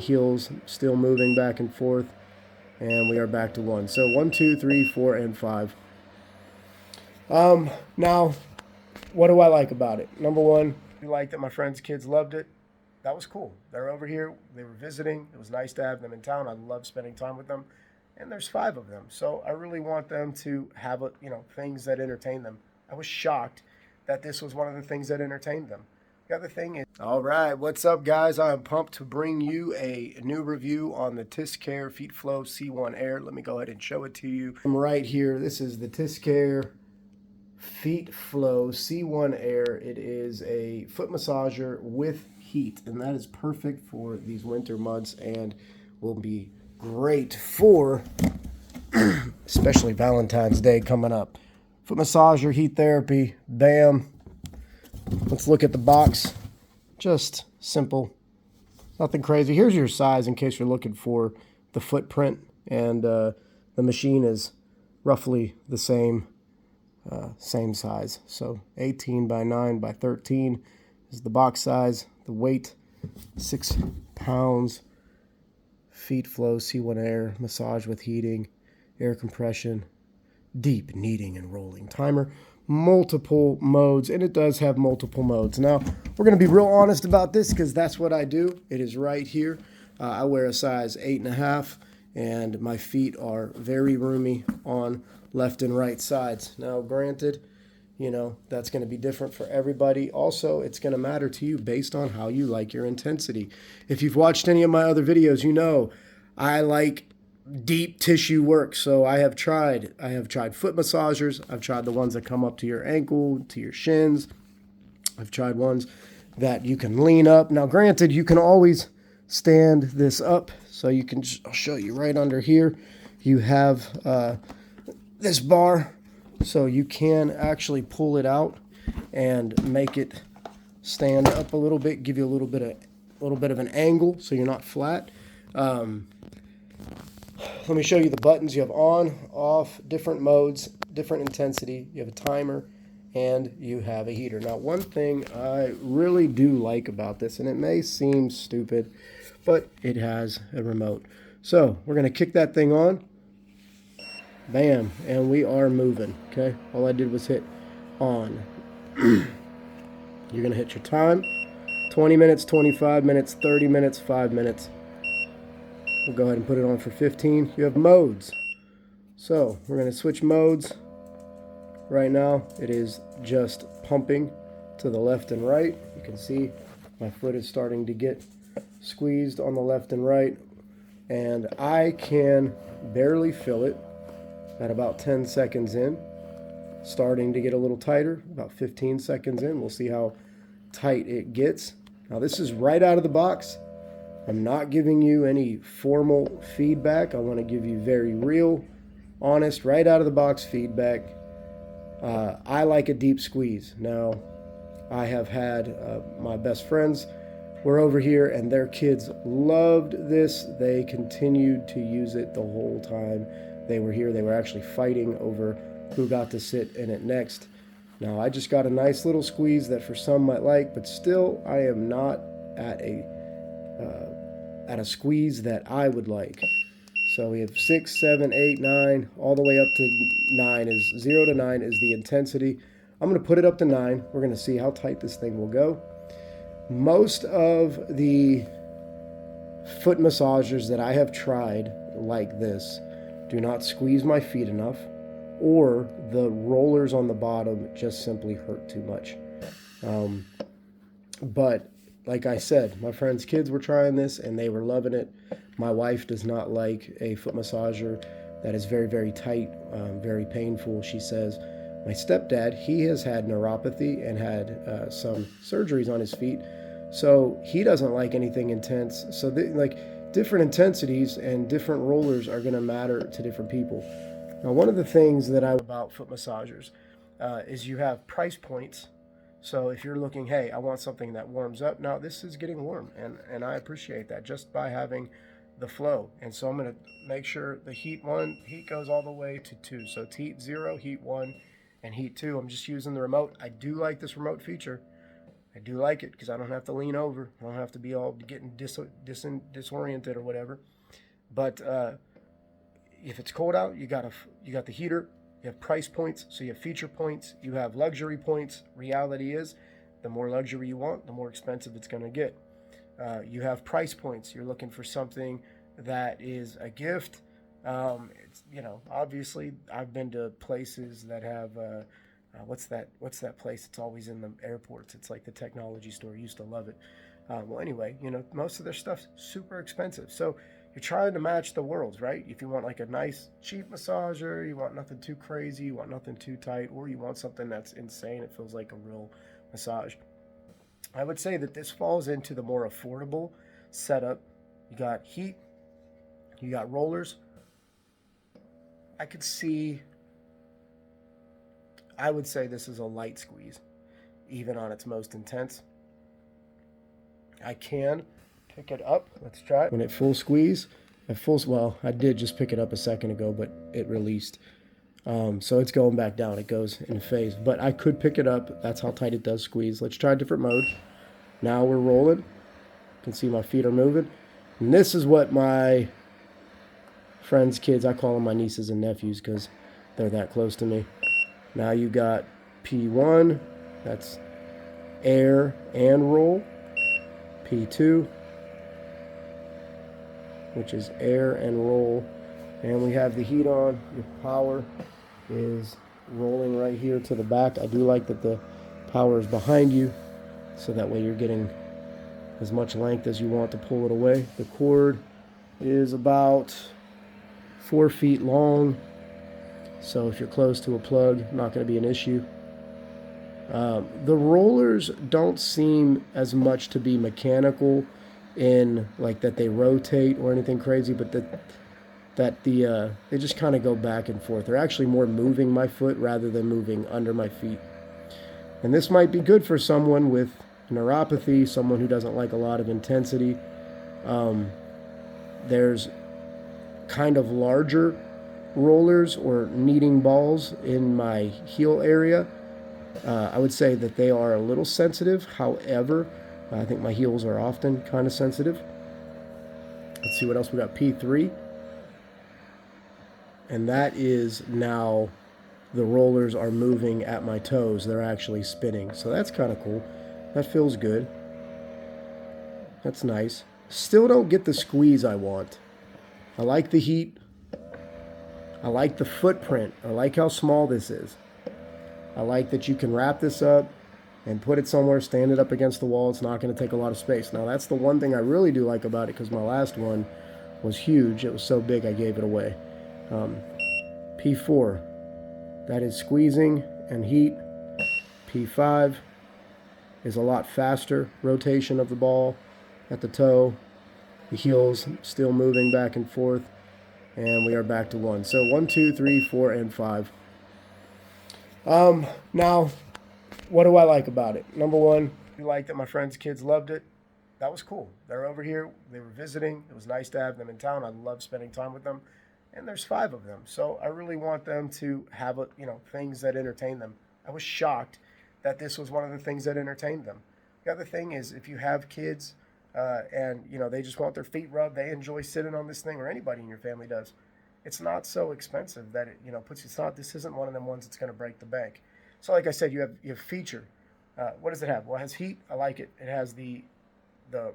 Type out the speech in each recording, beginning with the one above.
heels still moving back and forth. And we are back to 1. So 1, 2, 3, 4, and 5. Now, what do I like about it? Number one, I like that my friends' kids loved it. That was cool. They're over here. They were visiting. It was nice to have them in town. I love spending time with them. And there's 5 of them. So I really want them to have, things that entertain them. I was shocked that this was one of the things that entertained them. The other thing is, all right, what's up, guys? I am pumped to bring you a new review on the TISSCARE FeetFlow C1 Air. Let me go ahead and show it to you. I'm right here. This is the TISSCARE FeetFlow C1 Air. It is a foot massager with heat, and that is perfect for these winter months and will be great for especially Valentine's Day coming up. Foot massager, heat therapy, bam. Let's look at the box. Just simple, nothing crazy. Here's your size in case you're looking for the footprint, and the machine is roughly the same size. So 18 by 9 by 13 is the box size. The weight, 6 pounds. FeetFlow C1 Air, massage with heating, air compression, deep kneading and rolling. Timer, multiple modes, and it does have multiple modes. Now, we're going to be real honest about this because that's what I do. It is right here. I wear a size 8.5, and my feet are very roomy on left and right sides. Now, granted, that's going to be different for everybody. Also, it's going to matter to you based on how you like your intensity. If you've watched any of my other videos, you know I like deep tissue work. So I have tried foot massagers. I've tried the ones that come up to your ankle, to your shins. I've tried ones that you can lean up. Now, granted, you can always stand this up. So you can, I'll show you right under here. You have this bar. So you can actually pull it out and make it stand up a little bit, give you a little bit of an angle so you're not flat. Let me show you the buttons. You have on, off, different modes, different intensity. You have a timer, and you have a heater. Now, one thing I really do like about this, and it may seem stupid, but it has a remote. So we're going to kick that thing on. Bam, and we are moving, okay? All I did was hit on. You're going to hit your time. 20 minutes, 25 minutes, 30 minutes, 5 minutes. We'll go ahead and put it on for 15. You have modes. So we're going to switch modes. Right now, it is just pumping to the left and right. You can see my foot is starting to get squeezed on the left and right. And I can barely feel it at about 10 seconds in. Starting to get a little tighter, about 15 seconds in. We'll see how tight it gets. Now, this is right out of the box. I'm not giving you any formal feedback. I want to give you very real, honest, right out of the box feedback. I like a deep squeeze. Now, I have had my best friends were over here, and their kids loved this. They continued to use it the whole time they were here. They were actually fighting over who got to sit in it next. Now, I just got a nice little squeeze that for some might like, but still, I am not at a squeeze that I would like. So we have 6, 7, 8, 9, all the way up to 9 is 0 to 9 is the intensity. I'm going to put it up to 9. We're going to see how tight this thing will go. Most of the foot massagers that I have tried like this do not squeeze my feet enough, or the rollers on the bottom just simply hurt too much. But like I said, my friends' kids were trying this and they were loving it. My wife does not like a foot massager that is very, very tight, very painful. She says, my stepdad, he has had neuropathy and had some surgeries on his feet, so he doesn't like anything intense. So different intensities and different rollers are going to matter to different people. Now, one of the things that I like about foot massagers is you have price points. So if you're looking, hey, I want something that warms up. Now, this is getting warm, and I appreciate that just by having the flow. And so I'm going to make sure the heat goes all the way to 2. So heat 0, heat 1, and heat 2. I'm just using the remote. I do like this remote feature. I do like it because I don't have to lean over. I don't have to be all getting disoriented or whatever. But if it's cold out, you got the heater. You have price points, so you have feature points. You have luxury points. Reality is, the more luxury you want, the more expensive it's going to get. You have price points. You're looking for something that is a gift. It's, obviously I've been to places that have what's that place? It's always in the airports. It's like the technology store. I used to love it. Well, anyway, most of their stuff's super expensive. So you're trying to match the worlds, right? If you want like a nice cheap massager, you want nothing too crazy, you want nothing too tight, or you want something that's insane. It feels like a real massage. I would say that this falls into the more affordable setup. You got heat, you got rollers. I would say this is a light squeeze, even on its most intense. I can pick it up. Let's try it. When it full squeeze, well, I did just pick it up a second ago, but it released. So it's going back down. It goes in phase, but I could pick it up. That's how tight it does squeeze. Let's try a different mode. Now we're rolling. You can see my feet are moving. And this is what my friends' kids, I call them my nieces and nephews because they're that close to me. Now you got P1, that's air and roll. P2, which is air and roll. And we have the heat on. Your power is rolling right here to the back. I do like that the power is behind you, so that way you're getting as much length as you want to pull it away. The cord is about 4 feet long, so if you're close to a plug, not going to be an issue. The rollers don't seem as much to be mechanical in like that they rotate or anything crazy, but they just kind of go back and forth. They're actually more moving my foot rather than moving under my feet. And this might be good for someone with neuropathy, someone who doesn't like a lot of intensity. There's kind of larger rollers or kneading balls in my heel area. I would say that they are a little sensitive. However, I think my heels are often kind of sensitive. Let's see what else we got. P3. And that is now the rollers are moving at my toes. They're actually spinning. So that's kind of cool. That feels good. That's nice. Still don't get the squeeze I want. I like the heat. I like the footprint. I like how small this is. I like that you can wrap this up and put it somewhere, stand it up against the wall. It's not going to take a lot of space. Now, that's the one thing I really do like about it, because my last one was huge. It was so big I gave it away. P4, that is squeezing and heat. P5 is a lot faster rotation of the ball at the toe. The heels still moving back and forth. And we are back to 1. So 1, 2, 3, 4, and 5. Now, what do I like about it? Number one, I like that my friends' kids loved it. That was cool. They're over here. They were visiting. It was nice to have them in town. I love spending time with them. And there's 5 of them. So I really want them to have, things that entertain them. I was shocked that this was one of the things that entertained them. The other thing is, if you have kids and, they just want their feet rubbed, they enjoy sitting on this thing, or anybody in your family does. It's not so expensive that it, this isn't one of them ones that's going to break the bank. So like I said, you have feature. What does it have? Well, it has heat. I like it. It has the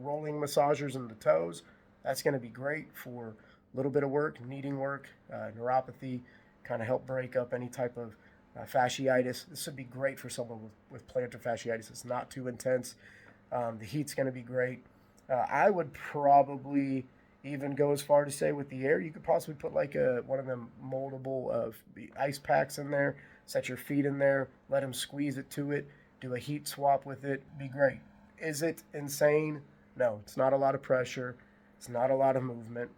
rolling massagers in the toes. That's going to be great for a little bit of work, kneading work, neuropathy, kind of help break up any type of fasciitis. This would be great for someone with plantar fasciitis. It's not too intense. The heat's going to be great. I would probably even go as far to say with the air, you could possibly put like one of them moldable ice packs in there, set your feet in there, let them squeeze it to it, do a heat swap with it, be great. Is it insane? No, it's not a lot of pressure. It's not a lot of movement.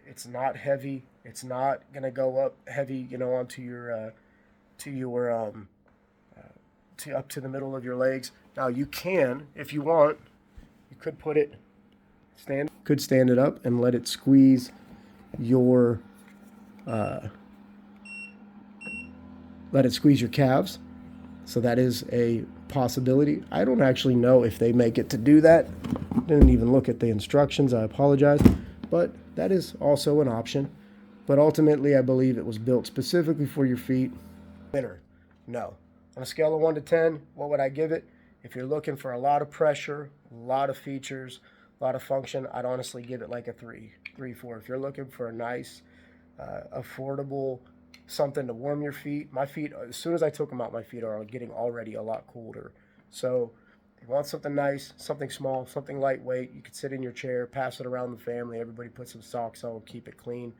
It's not heavy. It's not gonna go up heavy, onto your up to the middle of your legs. Now you can, if you want, you could put it stand it up and let it squeeze your calves. So that is a possibility. I don't actually know if they make it to do that. Didn't even look at the instructions. I apologize. But that is also an option. But ultimately, I believe it was built specifically for your feet. Winner? No. On a scale of 1 to 10, what would I give it? If you're looking for a lot of pressure, a lot of features, a lot of function, I'd honestly give it like a 3, 4. If you're looking for a nice, affordable, something to warm your feet, my feet, as soon as I took them out, my feet are getting already a lot colder. So if you want something nice, something small, something lightweight, you could sit in your chair, pass it around the family, everybody put some socks on, keep it clean.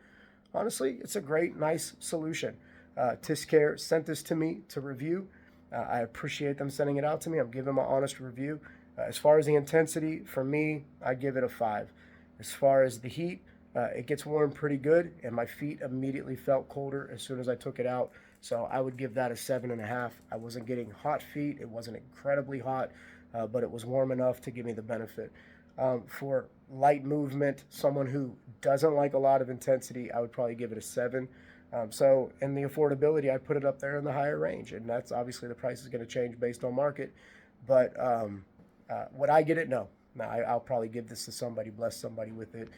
Honestly, it's a great, nice solution. TISSCARE sent this to me to review. I appreciate them sending it out to me. I'm giving my honest review. As far as the intensity, for me, I give it a 5. As far as the heat, it gets warm pretty good, and my feet immediately felt colder as soon as I took it out. So I would give that a 7.5. I wasn't getting hot feet. It wasn't incredibly hot, but it was warm enough to give me the benefit. For light movement, someone who doesn't like a lot of intensity, I would probably give it a 7. So in the affordability, I'd put it up there in the higher range, and that's obviously the price is going to change based on market. But would I get it? No. Now, I'll probably give this to somebody, bless somebody with it.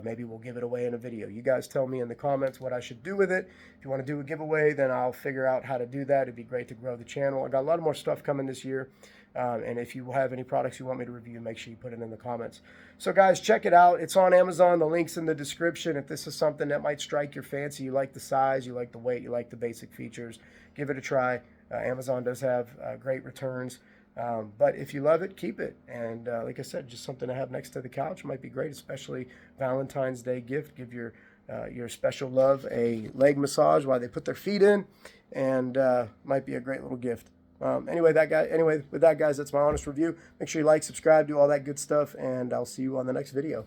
Maybe we'll give it away in a video. You guys tell me in the comments what I should do with it. If you want to do a giveaway, then I'll figure out how to do that. It'd be great to grow the channel. I got a lot more stuff coming this year. And if you have any products you want me to review, make sure you put it in the comments. So guys, check it out. It's on Amazon. The link's in the description. If this is something that might strike your fancy, you like the size, you like the weight, you like the basic features, give it a try. Amazon does have great returns. But if you love it, keep it. And like I said, just something to have next to the couch might be great, especially Valentine's Day gift. Give your special love a leg massage while they put their feet in, and might be a great little gift. Anyway, with that, guys, that's my honest review. Make sure you like, subscribe, do all that good stuff, and I'll see you on the next video.